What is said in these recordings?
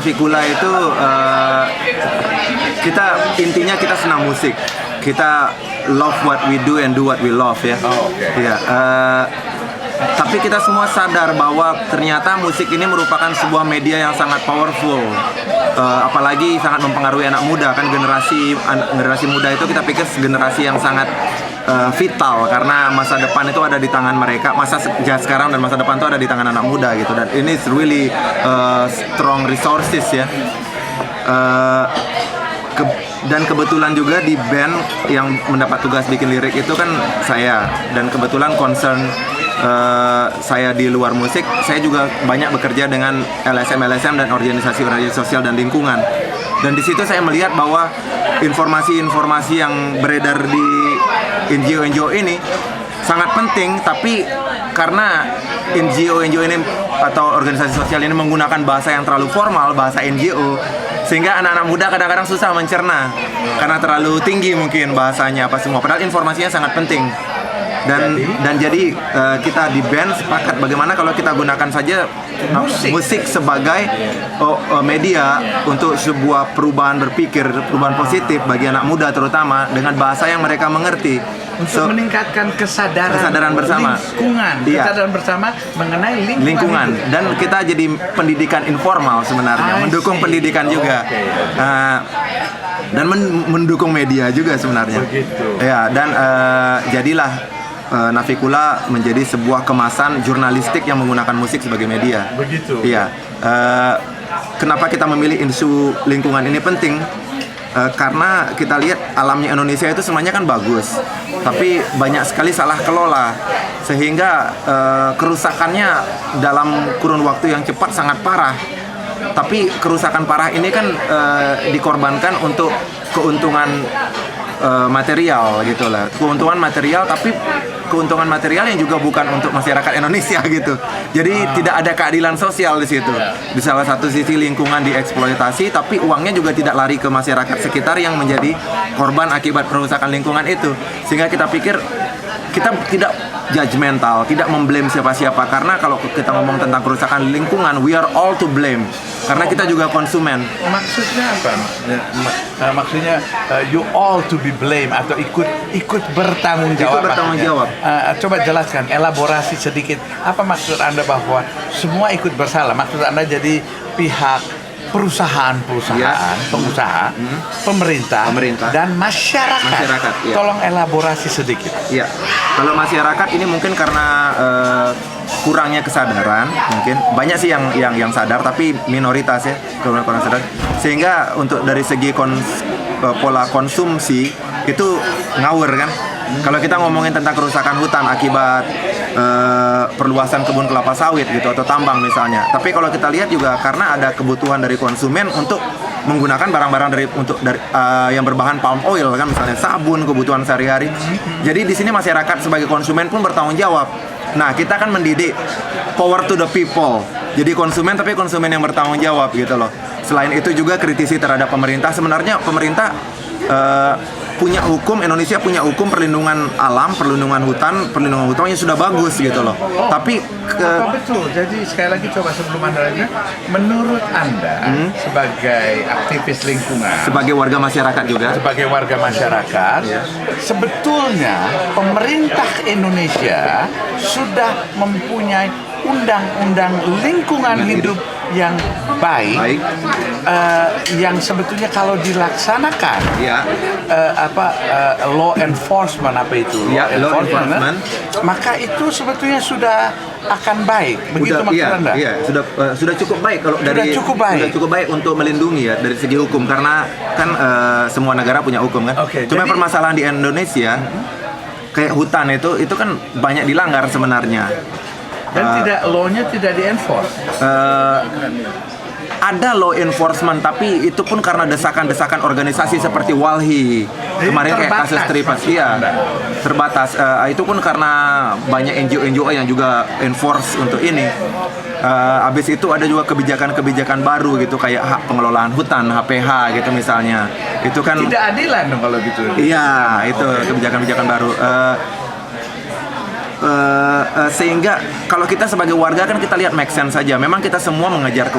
Navikula itu intinya kita senang musik. Kita love what we do and do what we love ya. Iya. Tapi kita semua sadar bahwa ternyata musik ini merupakan sebuah media yang sangat powerful, apalagi sangat mempengaruhi anak muda kan. Generasi muda itu kita pikir generasi yang sangat vital karena masa depan itu ada di tangan mereka, masa sekarang dan masa depan itu ada di tangan anak muda gitu. Dan ini really strong resources ya. Dan kebetulan juga di band yang mendapat tugas bikin lirik itu kan saya, dan kebetulan concern saya di luar musik, saya juga banyak bekerja dengan LSM dan organisasi sosial dan lingkungan. Dan di situ saya melihat bahwa informasi-informasi yang beredar di NGO ini sangat penting, tapi karena NGO ini atau organisasi sosial ini menggunakan bahasa yang terlalu formal, bahasa NGO, sehingga anak-anak muda kadang-kadang susah mencerna karena terlalu tinggi mungkin bahasanya apa semua. Padahal informasinya sangat penting. Dan jadi kita di band sepakat bagaimana kalau kita gunakan saja musik sebagai media untuk sebuah perubahan berpikir, perubahan positif bagi anak muda terutama dengan bahasa yang mereka mengerti. Untuk meningkatkan kesadaran bersama, kesadaran bersama mengenai lingkungan. Dan kita jadi pendidikan informal sebenarnya, mendukung pendidikan juga. Dan mendukung media juga sebenarnya. Ya, dan jadilah Navikula menjadi sebuah kemasan jurnalistik yang menggunakan musik sebagai media. Begitu. Iya. Kenapa kita memilih isu lingkungan ini penting? Karena kita lihat alamnya Indonesia itu semuanya kan bagus, tapi banyak sekali salah kelola, sehingga kerusakannya dalam kurun waktu yang cepat sangat parah. Tapi kerusakan parah ini kan dikorbankan untuk keuntungan material gitu lah, keuntungan material, tapi keuntungan material yang juga bukan untuk masyarakat Indonesia gitu. Jadi tidak ada keadilan sosial di situ. Di salah satu sisi lingkungan dieksploitasi, tapi uangnya juga tidak lari ke masyarakat sekitar yang menjadi korban akibat perusakan lingkungan itu. Sehingga kita pikir kita tidak judgmental, tidak memblame siapa-siapa, karena kalau kita ngomong tentang kerusakan lingkungan, we are all to blame, karena kita juga konsumen. Maksudnya apa? Maksudnya you all to be blame atau ikut bertanggung jawab. Ikut bertanggung jawab. Coba jelaskan, elaborasi sedikit. Apa maksud Anda bahwa semua ikut bersalah? Maksud Anda jadi pihak perusahaan, pengusaha, pemerintah, dan masyarakat. Iya. Tolong elaborasi sedikit. Iya. Kalau masyarakat ini mungkin karena kurangnya kesadaran, mungkin banyak sih yang sadar, tapi minoritas ya, kurang sadar. Sehingga untuk dari segi pola konsumsi itu ngawur kan. Kalau kita ngomongin tentang kerusakan hutan akibat perluasan kebun kelapa sawit gitu atau tambang misalnya. Tapi kalau kita lihat juga karena ada kebutuhan dari konsumen untuk menggunakan barang-barang yang berbahan palm oil kan, misalnya sabun, kebutuhan sehari-hari. Jadi di sini masyarakat sebagai konsumen pun bertanggung jawab. Nah, kita kan mendidik power to the people. Jadi konsumen, tapi konsumen yang bertanggung jawab gitu loh. Selain itu juga kritisi terhadap pemerintah. Sebenarnya pemerintah punya hukum, Indonesia punya hukum perlindungan alam, perlindungan hutan yang sudah bagus gitu loh. Tapi apa betul? Jadi sekali lagi coba sebelum Anda lanjut, menurut Anda sebagai aktivis lingkungan, sebagai warga masyarakat juga, sebetulnya pemerintah Indonesia sudah mempunyai undang-undang lingkungan hidup yang baik. Yang sebetulnya kalau dilaksanakan law enforcement law enforcement, maka itu sebetulnya sudah akan baik. Begitu maksud Anda? Iya, sudah cukup baik kalau sudah cukup baik untuk melindungi ya dari segi hukum, karena kan semua negara punya hukum kan. Cuma permasalahan di Indonesia kayak hutan itu kan banyak dilanggar sebenarnya. Dan law-nya tidak di-enforce. Ada law enforcement, tapi itu pun karena desakan-desakan organisasi seperti Walhi. Kemarin kayak kasus Tripas, terbatas. Itu pun karena banyak NGO yang juga enforce untuk ini. Habis itu ada juga kebijakan-kebijakan baru gitu, kayak hak pengelolaan hutan, HPH gitu misalnya. Itu kan tidak adilan dong kalau gitu. Iya, itu kebijakan-kebijakan baru. Sehingga kalau kita sebagai warga kan kita lihat make sense saja. Memang kita semua mengejar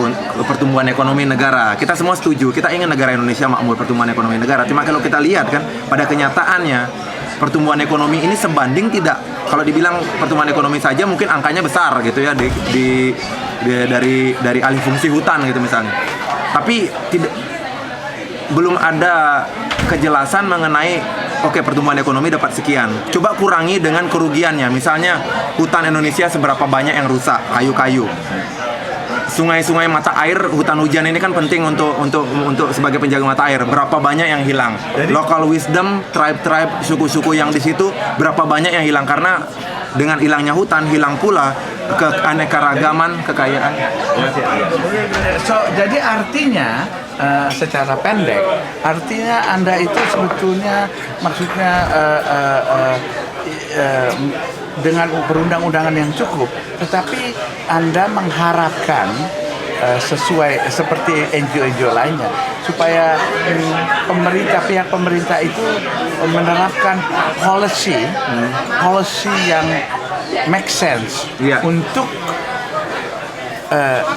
pertumbuhan ekonomi negara. Kita semua setuju. Kita ingin negara Indonesia makmur, pertumbuhan ekonomi negara. Cuma kalau kita lihat kan pada kenyataannya pertumbuhan ekonomi ini sebanding tidak. Kalau dibilang pertumbuhan ekonomi saja mungkin angkanya besar gitu ya dari alih fungsi hutan gitu misalnya. Tapi belum ada kejelasan mengenai pertumbuhan ekonomi dapat sekian. Coba kurangi dengan kerugiannya. Misalnya hutan Indonesia seberapa banyak yang rusak, kayu-kayu. Sungai-sungai mata air, hutan hujan ini kan penting untuk sebagai penjaga mata air. Berapa banyak yang hilang? Jadi, local wisdom, tribe-tribe, suku-suku yang di situ berapa banyak yang hilang karena dengan hilangnya hutan hilang pula keanekaragaman, kekayaan. Jadi artinya secara pendek, artinya Anda itu sebetulnya maksudnya dengan perundang-undangan yang cukup, tetapi Anda mengharapkan sesuai seperti NGO-NGO lainnya supaya pihak pemerintah itu menerapkan policy yang make sense untuk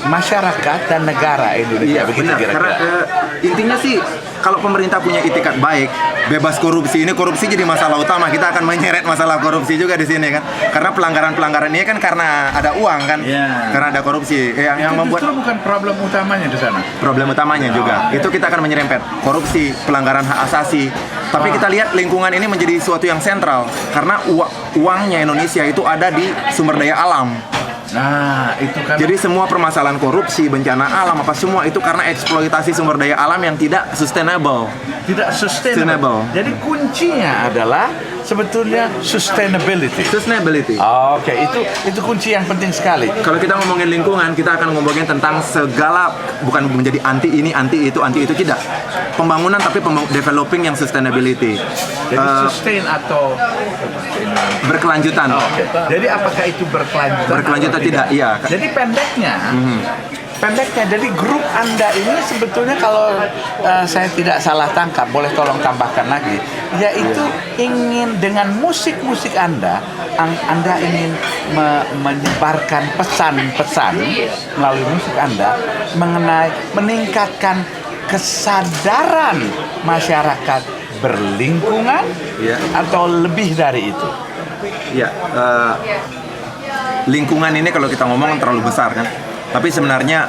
masyarakat dan negara Indonesia. Begitu benar. kira-kira. Karena intinya sih kalau pemerintah punya itikat baik, bebas korupsi. Ini korupsi jadi masalah utama. Kita akan menyeret masalah korupsi juga di sini kan. Karena pelanggaran-pelanggaran ini kan karena ada uang kan. Karena ada korupsi. Yang membuat justru bukan problem utamanya di sana. Problem utamanya juga. Itu kita akan menyerempet korupsi, pelanggaran hak asasi. Tapi kita lihat lingkungan ini menjadi suatu yang sentral karena uangnya Indonesia itu ada di sumber daya alam. Nah, itu kan. Jadi semua permasalahan korupsi, bencana alam apa semua itu karena eksploitasi sumber daya alam yang tidak sustainable. Tidak sustainable. Jadi kuncinya adalah sebetulnya sustainability. Oke, itu kunci yang penting sekali. Kalau kita ngomongin lingkungan, kita akan ngomongin tentang segala, bukan menjadi anti ini, anti itu tidak. Pembangunan tapi developing yang sustainability. Jadi sustain atau berkelanjutan. Jadi apakah itu berkelanjutan? Berkelanjutan tidak, iya. Jadi pendeknya, jadi grup Anda ini sebetulnya kalau saya tidak salah tangkap, boleh tolong tambahkan lagi, yaitu ingin dengan musik-musik Anda ingin menyebarkan pesan-pesan melalui musik Anda mengenai meningkatkan kesadaran masyarakat berlingkungan atau lebih dari itu. Ya, lingkungan ini kalau kita ngomong terlalu besar kan. Tapi sebenarnya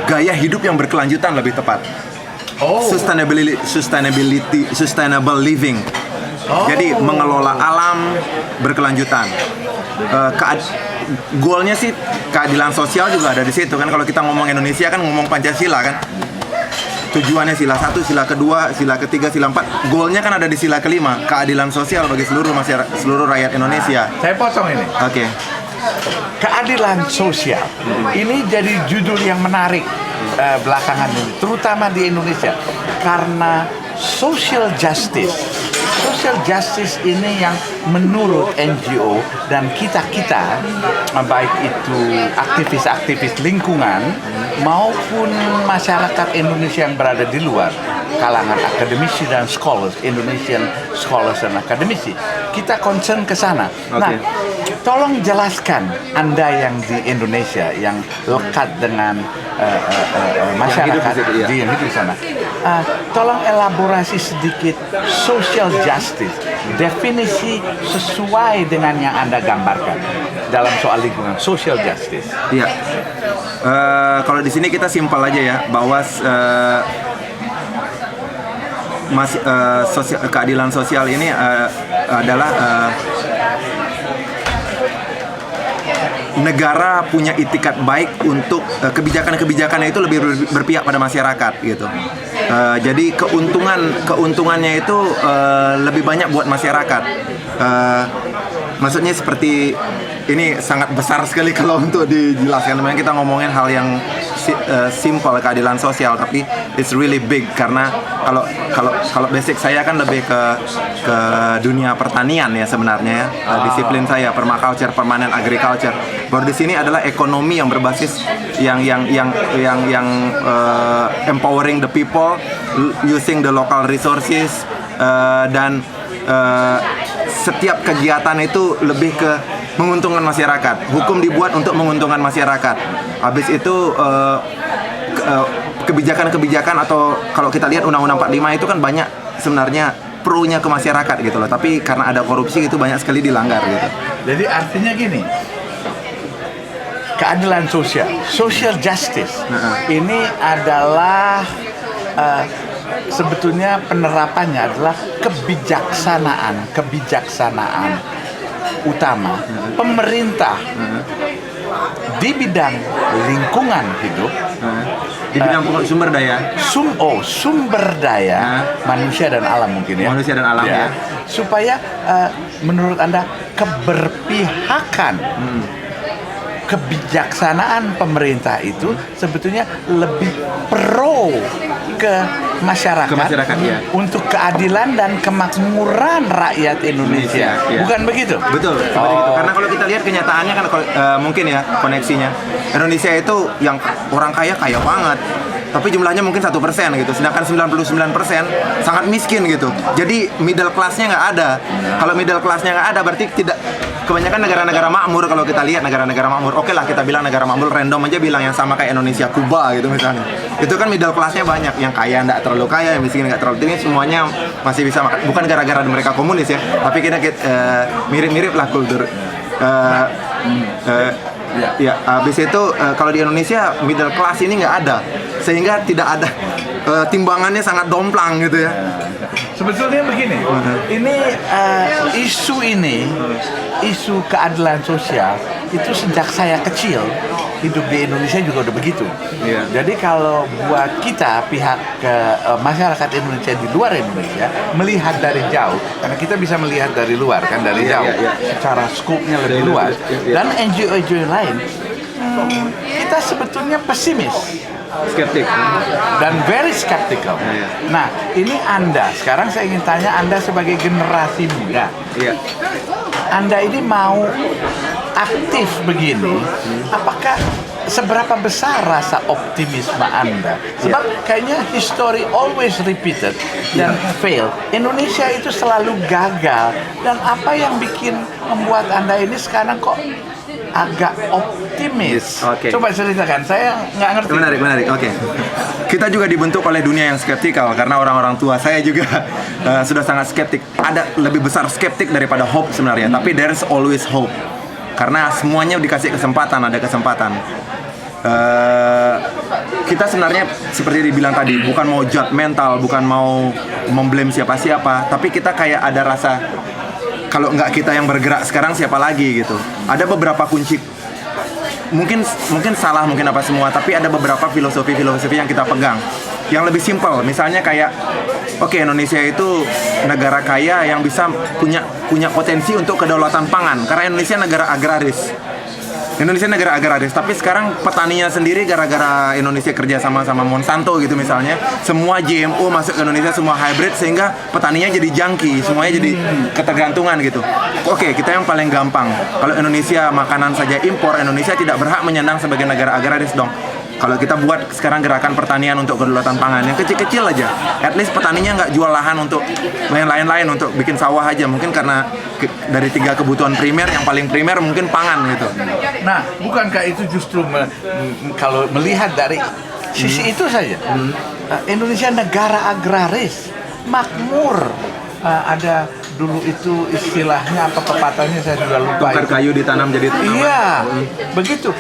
gaya hidup yang berkelanjutan lebih tepat. Sustainable living. Jadi mengelola alam berkelanjutan. Goalnya sih keadilan sosial juga ada di situ kan. Kalau kita ngomong Indonesia kan ngomong Pancasila kan. Tujuannya sila 1, sila kedua, sila ketiga, sila 4. Goalnya kan ada di sila kelima, keadilan sosial bagi seluruh rakyat Indonesia. Saya potong ini. Oke. Keadilan sosial. Ini jadi judul yang menarik belakangan ini, terutama di Indonesia, karena social justice ini yang menurut NGO dan kita baik itu aktivis-aktivis lingkungan maupun masyarakat Indonesia yang berada di luar, kalangan akademisi dan scholars, Indonesian scholars dan akademisi, kita concern ke sana. Nah, tolong jelaskan Anda yang di Indonesia yang lekat dengan masyarakat yang hidup di sana. Tolong elaborasi sedikit social justice, definisi sesuai dengan yang Anda gambarkan dalam soal lingkungan, social justice. Iya. Kalau di sini kita simpel aja ya, bahwa keadilan sosial ini adalah negara punya itikat baik untuk kebijakan-kebijakannya itu lebih berpihak pada masyarakat gitu. Jadi keuntungannya itu lebih banyak buat masyarakat. Maksudnya seperti ini sangat besar sekali kalau untuk dijelaskan. Memang kita ngomongin hal yang simple, keadilan sosial, tapi it's really big karena kalau basic saya kan lebih ke dunia pertanian ya sebenarnya ya. Disiplin saya permaculture, permanent agriculture. Baru di sini adalah ekonomi yang berbasis yang empowering the people using the local resources dan setiap kegiatan itu lebih ke menguntungkan masyarakat. Hukum dibuat untuk menguntungkan masyarakat. Habis itu kebijakan-kebijakan atau kalau kita lihat Undang-Undang 45 itu kan banyak sebenarnya pro-nya ke masyarakat gitu loh. Tapi karena ada korupsi itu banyak sekali dilanggar gitu. Jadi artinya gini, keadilan sosial, social justice, ini adalah sebetulnya penerapannya adalah kebijaksanaan utama pemerintah di bidang lingkungan hidup, di bidang sumber daya. Sumber daya manusia dan alam mungkin ya. Manusia dan alam ya. Supaya menurut Anda keberpihakan kebijaksanaan pemerintah itu sebetulnya lebih pro ke masyarakat ya. Untuk keadilan dan kemakmuran rakyat Indonesia. Ya. Bukan begitu? Betul, seperti itu. Karena kalau kita lihat kenyataannya kan mungkin ya koneksinya. Indonesia itu yang orang kaya banget. Tapi jumlahnya mungkin 1% gitu, sedangkan 99% sangat miskin gitu. Jadi middle class-nya nggak ada. Kalau middle class-nya nggak ada, berarti tidak. Kebanyakan negara-negara makmur, kalau kita lihat negara-negara makmur, oke lah kita bilang negara makmur, random aja bilang yang sama kayak Indonesia, Kuba gitu misalnya. Itu kan middle class-nya banyak, yang kaya nggak terlalu kaya, yang miskin nggak terlalu tinggi, semuanya masih bisa makan. Bukan gara-gara mereka komunis ya, tapi kita mirip-mirip lah kultur. Ya, habis itu kalau di Indonesia middle class ini nggak ada, sehingga tidak ada timbangannya sangat domplang gitu ya. Sebetulnya begini, ini isu keadilan sosial itu sejak saya kecil hidup di Indonesia juga udah begitu. Yeah. Jadi kalau buat kita pihak masyarakat Indonesia di luar Indonesia melihat dari jauh, karena kita bisa melihat dari luar kan dari jauh, secara skopnya lebih luas, dan NGO-NGO lain, kita sebetulnya pesimis. Skeptik Dan very skeptical. Nah, ini Anda, sekarang saya ingin tanya Anda sebagai generasi muda. Iya. Anda ini mau aktif begini, apakah seberapa besar rasa optimisme Anda? Sebab kayaknya history always repeated dan fail. Indonesia itu selalu gagal. Dan apa yang membuat Anda ini sekarang kok agak optimis? Okay. Coba ceritakan, saya nggak ngerti. Menarik. Oke. Kita juga dibentuk oleh dunia yang skeptikal karena orang-orang tua saya juga sudah sangat skeptik. Ada lebih besar skeptik daripada hope sebenarnya, tapi there's always hope. Karena semuanya dikasih kesempatan, ada kesempatan. Kita sebenarnya seperti dibilang tadi, bukan mau judgmental, bukan mau memblame siapa-siapa, tapi kita kayak ada rasa kalau nggak kita yang bergerak sekarang siapa lagi gitu. Ada beberapa kunci, mungkin salah, mungkin apa semua, tapi ada beberapa filosofi yang kita pegang yang lebih simpel. Misalnya kayak Indonesia itu negara kaya yang bisa punya potensi untuk kedaulatan pangan karena Indonesia negara agraris. Tapi sekarang petaninya sendiri gara-gara Indonesia kerja sama Monsanto gitu misalnya, semua GMO masuk ke Indonesia, semua hybrid, sehingga petaninya jadi jangki, semuanya jadi ketergantungan gitu. Kita yang paling gampang, kalau Indonesia makanan saja impor, Indonesia tidak berhak menyandang sebagai negara agraris dong. Kalau kita buat sekarang gerakan pertanian untuk kedaulatan pangan yang kecil-kecil aja, at least petaninya nggak jual lahan untuk lain-lain untuk bikin sawah aja, mungkin karena dari 3 kebutuhan primer, yang paling primer mungkin pangan gitu. Nah, bukankah itu justru kalau melihat dari sisi itu saja, Indonesia negara agraris, makmur, ada dulu itu istilahnya apa, pepatahnya saya sudah lupa. Tukar kayu ditanam jadi Iya, begitu.